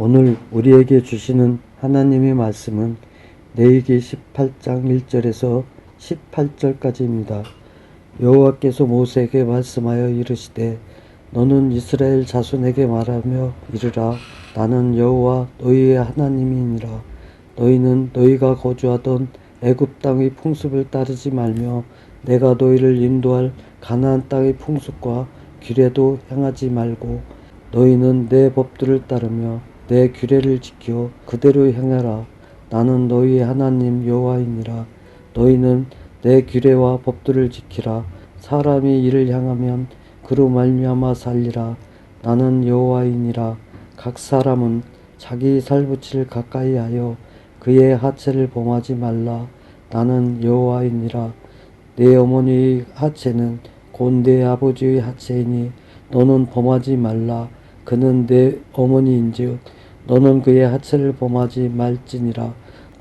오늘 우리에게 주시는 하나님의 말씀은 레위기 18장 1절에서 18절까지입니다. 여호와께서 모세에게 말씀하여 이르시되 너는 이스라엘 자손에게 말하며 이르라. 나는 여호와 너희의 하나님이니라. 너희는 너희가 거주하던 애굽 땅의 풍습을 따르지 말며 내가 너희를 인도할 가나안 땅의 풍습과 규례도 행하지 말고 너희는 내 법들을 따르며 내 규례를 지켜 그대로 행하라. 나는 너희의 하나님 여호와이니라. 너희는 내 규례와 법들을 지키라. 사람이 이를 향하면 그로 말미암아 살리라. 나는 여호와이니라. 각 사람은 자기 살붙이를 가까이하여 그의 하체를 범하지 말라. 나는 여호와이니라. 내 어머니의 하체는 곧 내 아버지의 하체이니 너는 범하지 말라. 그는 내 어머니인즉 너는 그의 하체를 범하지 말지니라.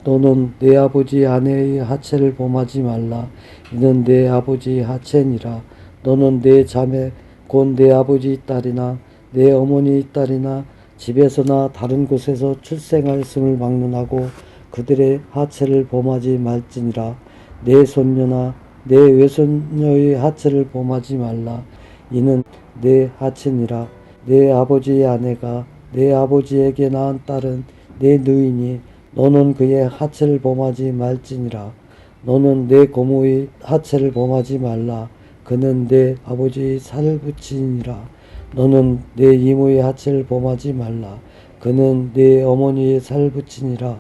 너는 내 아버지 아내의 하체를 범하지 말라. 이는 내 아버지의 하체니라. 너는 내 자매 곧 내 아버지의 딸이나 내 어머니의 딸이나 집에서나 다른 곳에서 출생하였음을 막론하고 그들의 하체를 범하지 말지니라. 내 손녀나 내 외손녀의 하체를 범하지 말라. 이는 내 하체니라. 내 아버지의 아내가 내 아버지에게 낳은 딸은 내 누이니 너는 그의 하체를 범하지 말지니라. 너는 내 고모의 하체를 범하지 말라. 그는 내 아버지의 살붙이니라. 너는 내 이모의 하체를 범하지 말라. 그는 내 어머니의 살붙이니라.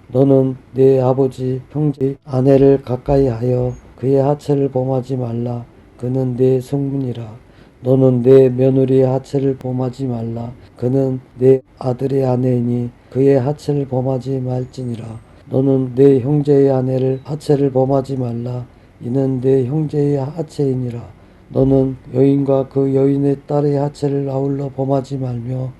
너는 내 아버지 형제의 아내를 가까이하여 그의 하체를 범하지 말라. 그는 내 성문이라. 너는 내 며느리의 하체를 범하지 말라. 그는 내 아들의 아내이니 그의 하체를 범하지 말지니라. 너는 내 형제의 아내를 하체를 범하지 말라. 이는 내 형제의 하체이니라. 너는 여인과 그 여인의 딸의 하체를 아울러 범하지 말며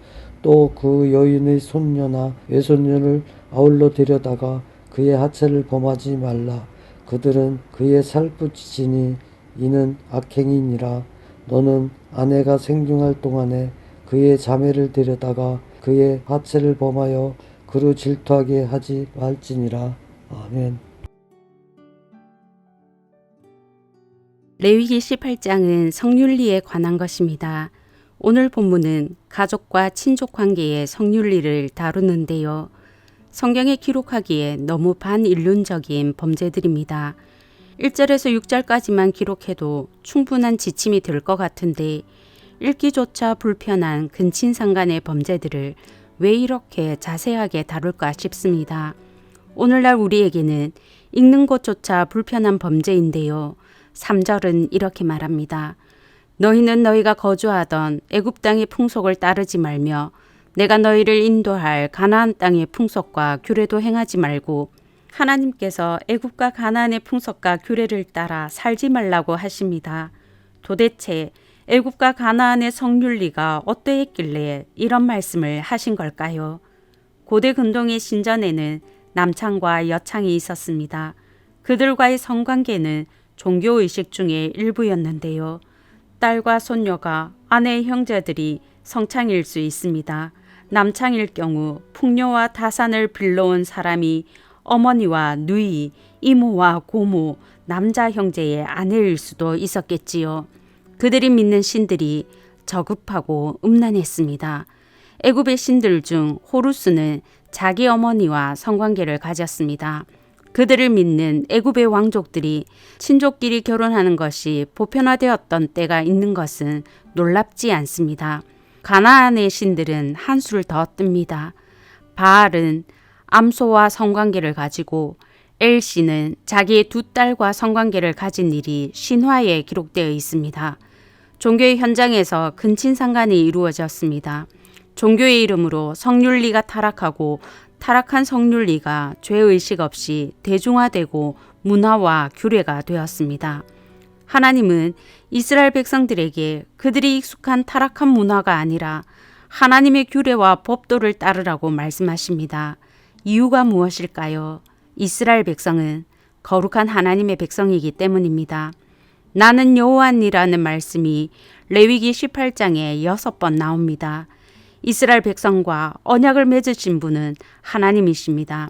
또 그 여인의 손녀나 외손녀를 아울러 데려다가 그의 하체를 범하지 말라. 그들은 그의 살붙이니 이는 악행이니라. 너는 아내가 생중할 동안에 그의 자매를 데려다가 그의 하체를 범하여 그로 질투하게 하지 말지니라. 아멘. 레위기 18장은 성윤리에 관한 것입니다. 오늘 본문은 가족과 친족 관계의 성윤리를 다루는데요. 성경에 기록하기에 너무 반인륜적인 범죄들입니다. 1절에서 6절까지만 기록해도 충분한 지침이 될 것 같은데 읽기조차 불편한 근친상간의 범죄들을 왜 이렇게 자세하게 다룰까 싶습니다. 오늘날 우리에게는 읽는 것조차 불편한 범죄인데요. 3절은 이렇게 말합니다. 너희는 너희가 거주하던 애굽 땅의 풍속을 따르지 말며 내가 너희를 인도할 가나안 땅의 풍속과 규례도 행하지 말고 하나님께서 애굽과 가나안의 풍속과 규례를 따라 살지 말라고 하십니다. 도대체 애굽과 가나안의 성윤리가 어떠했길래 이런 말씀을 하신 걸까요? 고대 근동의 신전에는 남창과 여창이 있었습니다. 그들과의 성관계는 종교의식 중의 일부였는데요. 딸과 손녀가 아내의 형제들이 성창일 수 있습니다. 남창일 경우 풍요와 다산을 빌러온 사람이 어머니와 누이, 이모와 고모, 남자 형제의 아내일 수도 있었겠지요. 그들이 믿는 신들이 저급하고 음란했습니다. 애굽의 신들 중 호루스는 자기 어머니와 성관계를 가졌습니다. 그들을 믿는 애굽의 왕족들이 친족끼리 결혼하는 것이 보편화되었던 때가 있는 것은 놀랍지 않습니다. 가나안의 신들은 한수를 더 뜹니다. 바알은 암소와 성관계를 가지고 엘씨는 자기의 두 딸과 성관계를 가진 일이 신화에 기록되어 있습니다. 종교의 현장에서 근친상간이 이루어졌습니다. 종교의 이름으로 성윤리가 타락하고 타락한 성윤리가 죄의식 없이 대중화되고 문화와 규례가 되었습니다. 하나님은 이스라엘 백성들에게 그들이 익숙한 타락한 문화가 아니라 하나님의 규례와 법도를 따르라고 말씀하십니다. 이유가 무엇일까요? 이스라엘 백성은 거룩한 하나님의 백성이기 때문입니다. 나는 여호와니라는 말씀이 레위기 18장에 6번 나옵니다. 이스라엘 백성과 언약을 맺으신 분은 하나님이십니다.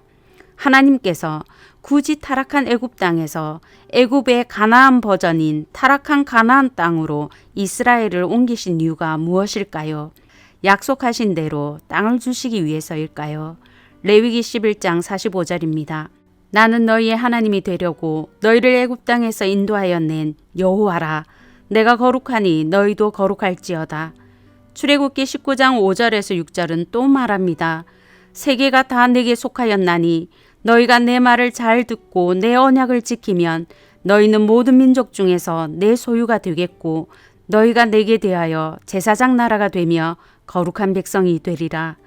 하나님께서 굳이 타락한 애굽 땅에서 애굽의 가나안 버전인 타락한 가나안 땅으로 이스라엘을 옮기신 이유가 무엇일까요? 약속하신 대로 땅을 주시기 위해서일까요? 레위기 11장 45절입니다. 나는 너희의 하나님이 되려고 너희를 애굽 땅에서 인도하여 낸 여호와라. 내가 거룩하니 너희도 거룩할지어다. 출애굽기 19장 5절에서 6절은 또 말합니다. 세계가 다 내게 속하였나니 너희가 내 말을 잘 듣고 내 언약을 지키면 너희는 모든 민족 중에서 내 소유가 되겠고 너희가 내게 대하여 제사장 나라가 되며 거룩한 백성이 되리라.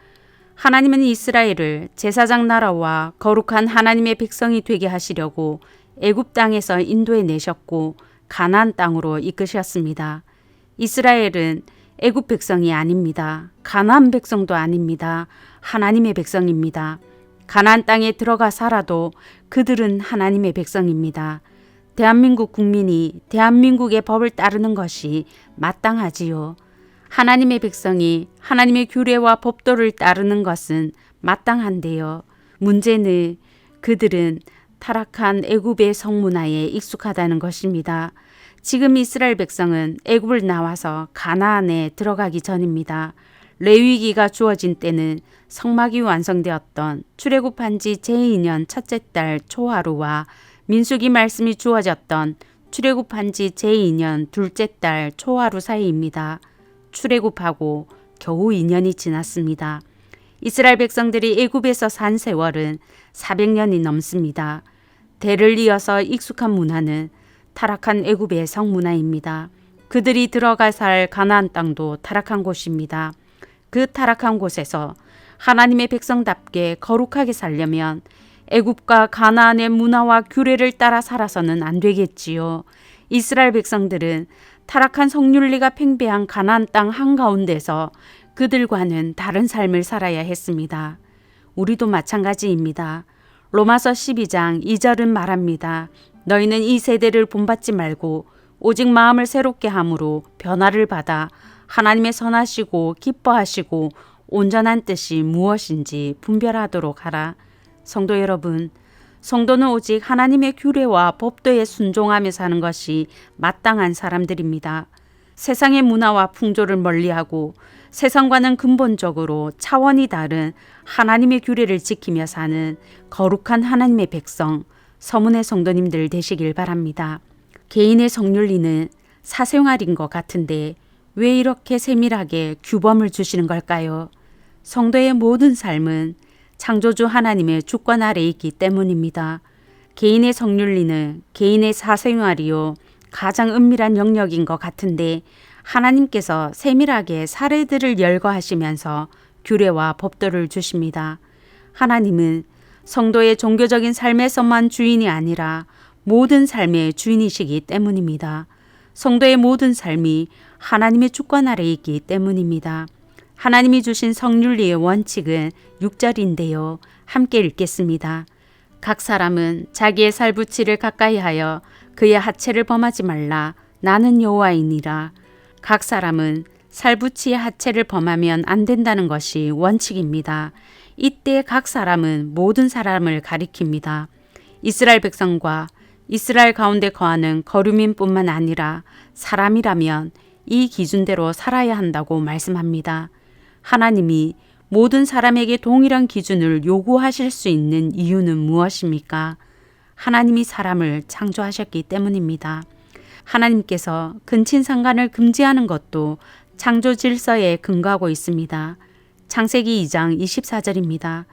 하나님은 이스라엘을 제사장 나라와 거룩한 하나님의 백성이 되게 하시려고 애굽 땅에서 인도해 내셨고 가나안 땅으로 이끄셨습니다. 이스라엘은 애굽 백성이 아닙니다. 가나안 백성도 아닙니다. 하나님의 백성입니다. 가나안 땅에 들어가 살아도 그들은 하나님의 백성입니다. 대한민국 국민이 대한민국의 법을 따르는 것이 마땅하지요. 하나님의 백성이 하나님의 규례와 법도를 따르는 것은 마땅한데요. 문제는 그들은 타락한 애굽의 성문화에 익숙하다는 것입니다. 지금 이스라엘 백성은 애굽을 나와서 가나안에 들어가기 전입니다. 레위기가 주어진 때는 성막이 완성되었던 출애굽한 지 제2년 첫째 달 초하루와 민수기 말씀이 주어졌던 출애굽한 지 제2년 둘째 달 초하루 사이입니다. 출애굽하고 겨우 2년이 지났습니다. 이스라엘 백성들이 애굽에서 산 세월은 400년이 넘습니다. 대를 이어서 익숙한 문화는 타락한 애굽의 성문화입니다. 그들이 들어가 살 가나안 땅도 타락한 곳입니다. 그 타락한 곳에서 하나님의 백성답게 거룩하게 살려면 애굽과 가나안의 문화와 규례를 따라 살아서는 안 되겠지요. 이스라엘 백성들은 타락한 성윤리가 팽배한 가나안 땅 한가운데서 그들과는 다른 삶을 살아야 했습니다. 우리도 마찬가지입니다. 로마서 12장 2절은 말합니다. 너희는 이 세대를 본받지 말고 오직 마음을 새롭게 함으로 변화를 받아 하나님의 선하시고 기뻐하시고 온전한 뜻이 무엇인지 분별하도록 하라. 성도 여러분, 성도는 오직 하나님의 규례와 법도에 순종하며 사는 것이 마땅한 사람들입니다. 세상의 문화와 풍조를 멀리하고 세상과는 근본적으로 차원이 다른 하나님의 규례를 지키며 사는 거룩한 하나님의 백성, 서문의 성도님들 되시길 바랍니다. 개인의 성윤리는 사생활인 것 같은데 왜 이렇게 세밀하게 규범을 주시는 걸까요? 성도의 모든 삶은 창조주 하나님의 주권 아래에 있기 때문입니다. 개인의 성윤리는 개인의 사생활이요 가장 은밀한 영역인 것 같은데 하나님께서 세밀하게 사례들을 열거하시면서 규례와 법도를 주십니다. 하나님은 성도의 종교적인 삶에서만 주인이 아니라 모든 삶의 주인이시기 때문입니다. 성도의 모든 삶이 하나님의 주권 아래에 있기 때문입니다. 하나님이 주신 성윤리의 원칙은 6절인데요. 함께 읽겠습니다. 각 사람은 자기의 살부치를 가까이 하여 그의 하체를 범하지 말라. 나는 여호와이니라. 각 사람은 살부치의 하체를 범하면 안 된다는 것이 원칙입니다. 이때 각 사람은 모든 사람을 가리킵니다. 이스라엘 백성과 이스라엘 가운데 거하는 거류민뿐만 아니라 사람이라면 이 기준대로 살아야 한다고 말씀합니다. 하나님이 모든 사람에게 동일한 기준을 요구하실 수 있는 이유는 무엇입니까? 하나님이 사람을 창조하셨기 때문입니다. 하나님께서 근친상간을 금지하는 것도 창조 질서에 근거하고 있습니다. 창세기 2장 24절입니다.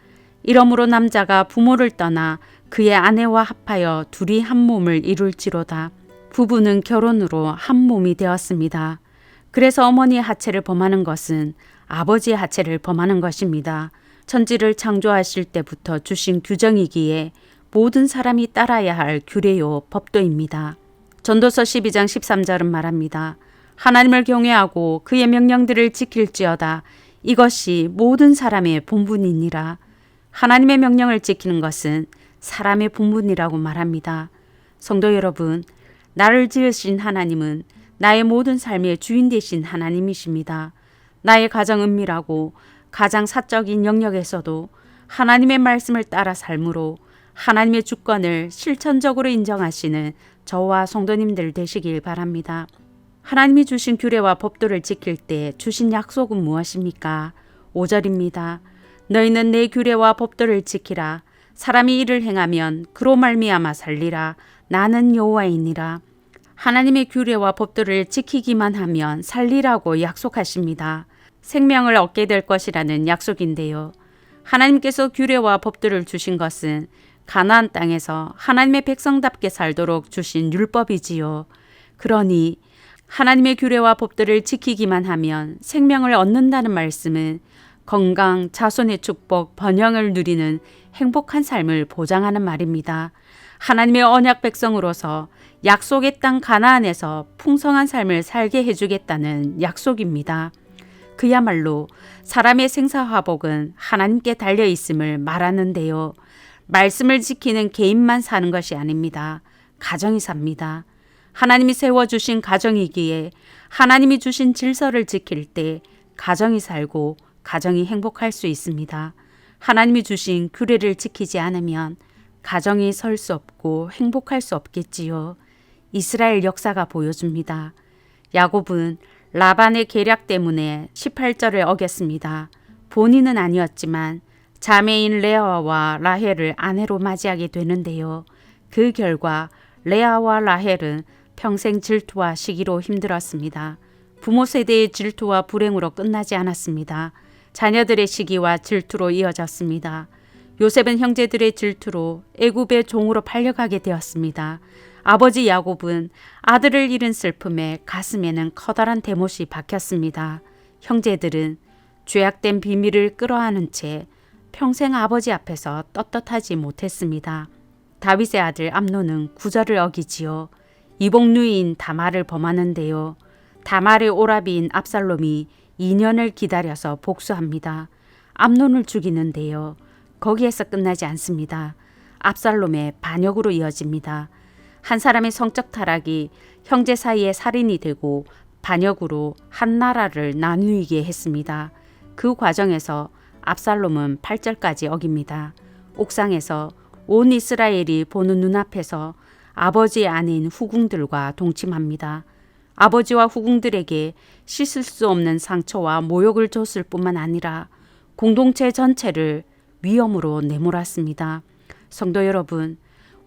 이러므로 남자가 부모를 떠나 그의 아내와 합하여 둘이 한 몸을 이룰지로다. 부부는 결혼으로 한 몸이 되었습니다. 그래서 어머니의 하체를 범하는 것은 아버지의 하체를 범하는 것입니다. 천지를 창조하실 때부터 주신 규정이기에 모든 사람이 따라야 할 규례요 법도입니다. 전도서 12장 13절은 말합니다. 하나님을 경외하고 그의 명령들을 지킬지어다. 이것이 모든 사람의 본분이니라. 하나님의 명령을 지키는 것은 사람의 본분이라고 말합니다. 성도 여러분, 나를 지으신 하나님은 나의 모든 삶의 주인 되신 하나님이십니다. 나의 가장 은밀하고 가장 사적인 영역에서도 하나님의 말씀을 따라 삶으로 하나님의 주권을 실천적으로 인정하시는 저와 성도님들 되시길 바랍니다. 하나님이 주신 규례와 법도를 지킬 때 주신 약속은 무엇입니까? 5절입니다. 너희는 내 규례와 법도를 지키라. 사람이 이를 행하면 그로 말미암아 살리라. 나는 여호와이니라. 하나님의 규례와 법도를 지키기만 하면 살리라고 약속하십니다. 생명을 얻게 될 것이라는 약속인데요. 하나님께서 규례와 법도를 주신 것은 가나안 땅에서 하나님의 백성답게 살도록 주신 율법이지요. 그러니 하나님의 규례와 법도를 지키기만 하면 생명을 얻는다는 말씀은 건강, 자손의 축복, 번영을 누리는 행복한 삶을 보장하는 말입니다. 하나님의 언약 백성으로서 약속의 땅 가나안에서 풍성한 삶을 살게 해주겠다는 약속입니다. 그야말로 사람의 생사화복은 하나님께 달려 있음을 말하는데요. 말씀을 지키는 개인만 사는 것이 아닙니다. 가정이 삽니다. 하나님이 세워주신 가정이기에 하나님이 주신 질서를 지킬 때 가정이 살고 가정이 행복할 수 있습니다. 하나님이 주신 규례를 지키지 않으면 가정이 설 수 없고 행복할 수 없겠지요. 이스라엘 역사가 보여줍니다. 야곱은 라반의 계략 때문에 18절을 어겼습니다. 본인은 아니었지만 자매인 레아와 라헬을 아내로 맞이하게 되는데요. 그 결과 레아와 라헬은 평생 질투와 시기로 힘들었습니다. 부모 세대의 질투와 불행으로 끝나지 않았습니다. 자녀들의 시기와 질투로 이어졌습니다. 요셉은 형제들의 질투로 애굽의 종으로 팔려가게 되었습니다. 아버지 야곱은 아들을 잃은 슬픔에 가슴에는 커다란 대못이 박혔습니다. 형제들은 죄악된 비밀을 끌어안은 채 평생 아버지 앞에서 떳떳하지 못했습니다. 다윗의 아들 암논은 구절을 어기지요. 이복누이인 다말을 범하는데요. 다말의 오라비인 압살롬이 2년을 기다려서 복수합니다. 암논을 죽이는데요. 거기에서 끝나지 않습니다. 압살롬의 반역으로 이어집니다. 한 사람의 성적 타락이 형제 사이에 살인이 되고 반역으로 한 나라를 나누게 했습니다. 그 과정에서 압살롬은 8절까지 어깁니다. 옥상에서 온 이스라엘이 보는 눈앞에서 아버지의 아내인 후궁들과 동침합니다. 아버지와 후궁들에게 씻을 수 없는 상처와 모욕을 줬을 뿐만 아니라 공동체 전체를 위험으로 내몰았습니다. 성도 여러분,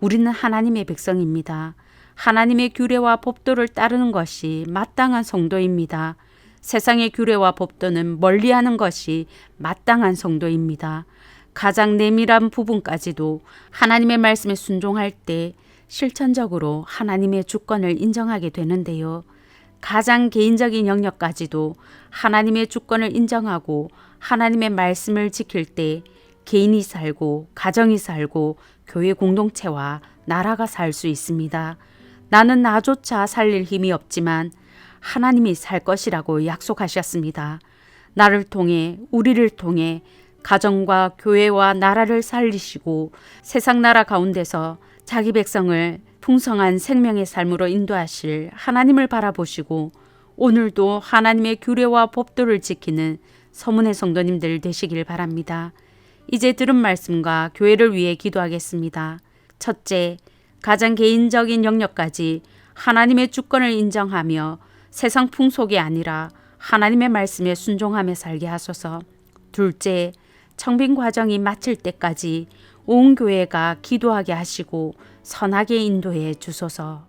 우리는 하나님의 백성입니다. 하나님의 규례와 법도를 따르는 것이 마땅한 성도입니다. 세상의 규례와 법도는 멀리하는 것이 마땅한 성도입니다. 가장 내밀한 부분까지도 하나님의 말씀에 순종할 때 실천적으로 하나님의 주권을 인정하게 되는데요. 가장 개인적인 영역까지도 하나님의 주권을 인정하고 하나님의 말씀을 지킬 때 개인이 살고 가정이 살고 교회 공동체와 나라가 살 수 있습니다. 나는 나조차 살릴 힘이 없지만 하나님이 살 것이라고 약속하셨습니다. 나를 통해 우리를 통해 가정과 교회와 나라를 살리시고 세상 나라 가운데서 자기 백성을 풍성한 생명의 삶으로 인도하실 하나님을 바라보시고 오늘도 하나님의 규례와 법도를 지키는 서문의 성도님들 되시길 바랍니다. 이제 들은 말씀과 교회를 위해 기도하겠습니다. 첫째, 가장 개인적인 영역까지 하나님의 주권을 인정하며 세상 풍속이 아니라 하나님의 말씀에 순종하며 살게 하소서. 둘째, 청빙 과정이 마칠 때까지 온 교회가 기도하게 하시고 선하게 인도해 주소서.